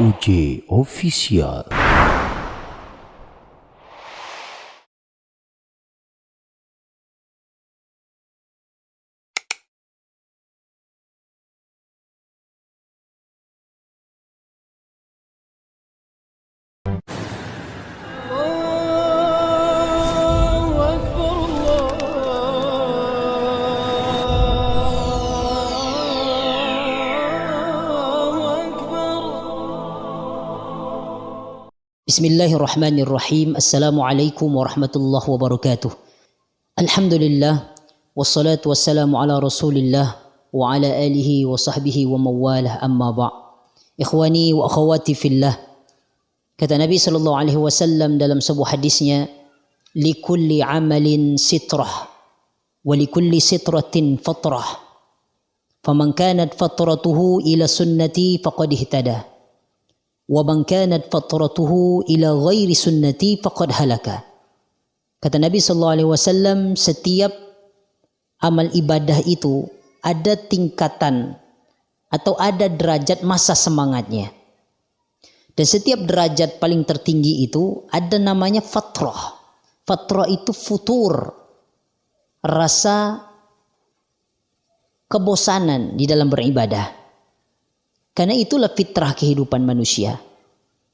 UJ Official. Bismillahirrahmanirrahim. Assalamualaikum warahmatullahi wabarakatuh. Alhamdulillah, wassalatu wassalamu ala rasulillah wa ala alihi wa sahbihi wa mawalah, amma ba'. Ikhwani wa akhawati fillah, kata Nabi SAW dalam sebuah hadisnya, likulli amalin sitrah wa likulli sitratin fatrah, faman kanat fatratuhu ila sunnati faqad ihtada wa man kanat fatratuhu ila ghairi sunnati faqad halaka. Kata Nabi SAW, setiap amal ibadah itu ada tingkatan atau ada derajat masa semangatnya. Dan setiap derajat paling tertinggi itu ada namanya fatrah. Fatrah itu futur, rasa kebosanan di dalam beribadah. Karena itulah fitrah kehidupan manusia.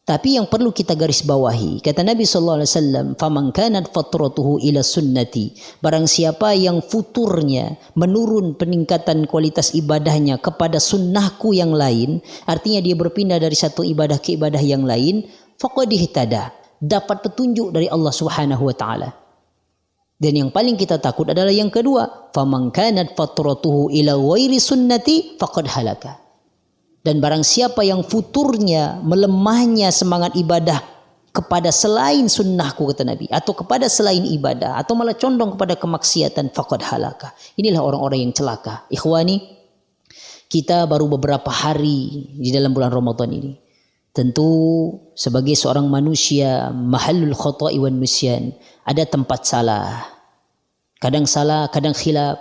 Tapi yang perlu kita garis bawahi, kata Nabi SAW, faman kanat fatratuhu ila sunnati, barang siapa yang futurnya menurun peningkatan kualitas ibadahnya kepada sunnahku yang lain, artinya dia berpindah dari satu ibadah ke ibadah yang lain, faqad ihtada, dapat petunjuk dari Allah Subhanahu wa taala. Dan yang paling kita takut adalah yang kedua, faman kanat fatratuhu ila ghairi sunnati faqad halaka. Dan barang siapa yang futurnya melemahnya semangat ibadah kepada selain sunnahku, kata Nabi, atau kepada selain ibadah, atau malah condong kepada kemaksiatan, faqad halaka. Inilah orang-orang yang celaka. Ikhwani, kita baru beberapa hari di dalam bulan Ramadan ini. Tentu sebagai seorang manusia, mahallul khata'i wan nisyan, ada tempat salah, kadang khilaf,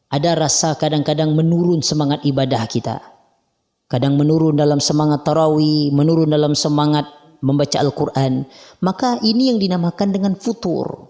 ada rasa kadang-kadang menurun semangat ibadah kita. Kadang menurun dalam semangat tarawih, menurun dalam semangat membaca Al-Quran. Maka ini yang dinamakan dengan futur.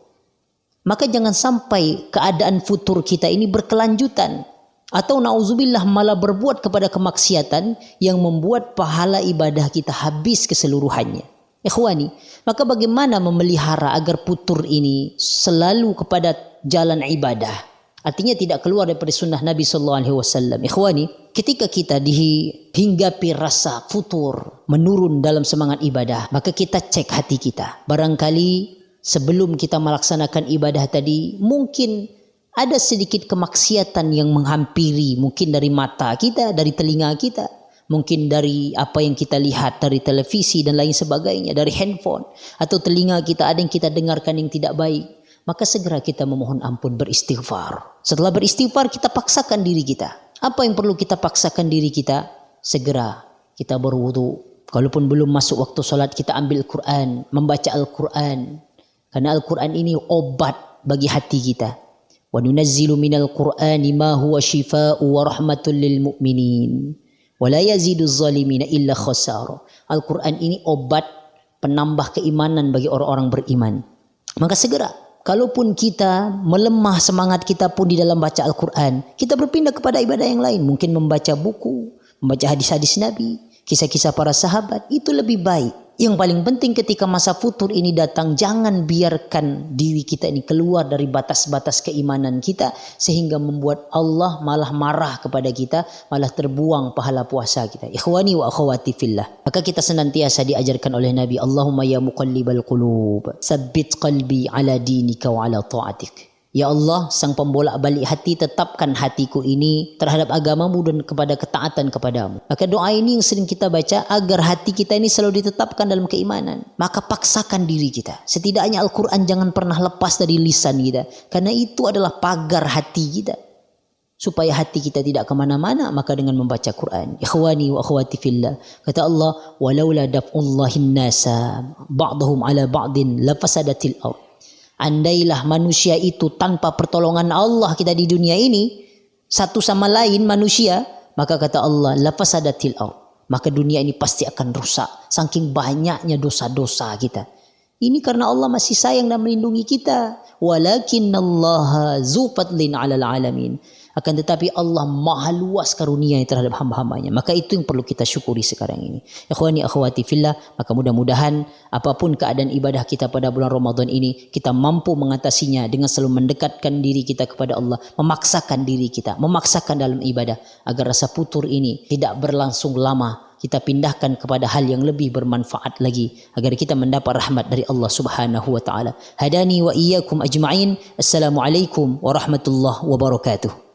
Maka jangan sampai keadaan futur kita ini berkelanjutan. Atau na'udzubillah malah berbuat kepada kemaksiatan yang membuat pahala ibadah kita habis keseluruhannya. Ikhwani, maka bagaimana memelihara agar futur ini selalu kepada jalan ibadah? Artinya tidak keluar daripada sunnah Nabi SAW. Ikhwani, ketika kita dihinggapi rasa futur, menurun dalam semangat ibadah, maka kita cek hati kita. Barangkali sebelum kita melaksanakan ibadah tadi, mungkin ada sedikit kemaksiatan yang menghampiri, mungkin dari mata kita, dari telinga kita, mungkin dari apa yang kita lihat dari televisi dan lain sebagainya, dari handphone, atau telinga kita ada yang kita dengarkan yang tidak baik. Maka segera kita memohon ampun, beristighfar. Setelah beristighfar, kita paksakan diri kita. Apa yang perlu kita paksakan diri kita? Segera kita berwudu. Kalaupun belum masuk waktu salat, kita ambil Quran, membaca Al-Quran. Karena Al-Quran ini obat bagi hati kita. Wa nunazzilu minal Qur'ani ma huwa shifaa'u wa rahmatul lil mu'minin. Wa la yaziduz zalimina illa khasara. Al-Quran ini obat penambah keimanan bagi orang-orang beriman. Maka segera, kalaupun kita melemah semangat kita pun di dalam baca Al-Quran, kita berpindah kepada ibadah yang lain. Mungkin membaca buku, membaca hadis-hadis Nabi, kisah-kisah para sahabat, itu lebih baik. Yang paling penting ketika masa futur ini datang, jangan biarkan diri kita ini keluar dari batas-batas keimanan kita, sehingga membuat Allah malah marah kepada kita, malah terbuang pahala puasa kita. Ikhwani wa akhawati fillah. Maka kita senantiasa diajarkan oleh Nabi, Allahumma ya muqallibal qulub, sabbit qalbi ala dinika wa ala ta'atik. Ya Allah, sang pembolak-balik hati, tetapkan hatiku ini terhadap agamamu dan kepada ketaatan kepadamu. Maka doa ini yang sering kita baca agar hati kita ini selalu ditetapkan dalam keimanan. Maka paksakan diri kita. Setidaknya Al-Quran jangan pernah lepas dari lisan kita. Karena itu adalah pagar hati kita. Supaya hati kita tidak kemana-mana, maka dengan membaca Quran. Ikhwani wa akhwati fillah. Kata Allah, walaula daf'ullahin nasa ba'dahum ala ba'din lafasadatil ardh. Andailah manusia itu tanpa pertolongan Allah kita di dunia ini, satu sama lain manusia, maka kata Allah, lafasadatil ardh, maka dunia ini pasti akan rusak. Saking banyaknya dosa-dosa kita. Ini karena Allah masih sayang dan melindungi kita. Walakinnallaha zu fadlin 'alal 'alamin. Akan tetapi Allah maha luas karunia terhadap hamba-hambanya. Maka itu yang perlu kita syukuri sekarang ini. Ikhwani akhwati fillah, maka mudah-mudahan apapun keadaan ibadah kita pada bulan Ramadan ini, kita mampu mengatasinya dengan selalu mendekatkan diri kita kepada Allah, memaksakan diri kita, memaksakan dalam ibadah agar rasa futur ini tidak berlangsung lama. Kita pindahkan kepada hal yang lebih bermanfaat lagi agar kita mendapat rahmat dari Allah Subhanahu wa taala. Hadani wa iyyakum ajma'in. Assalamualaikum warahmatullahi wabarakatuh.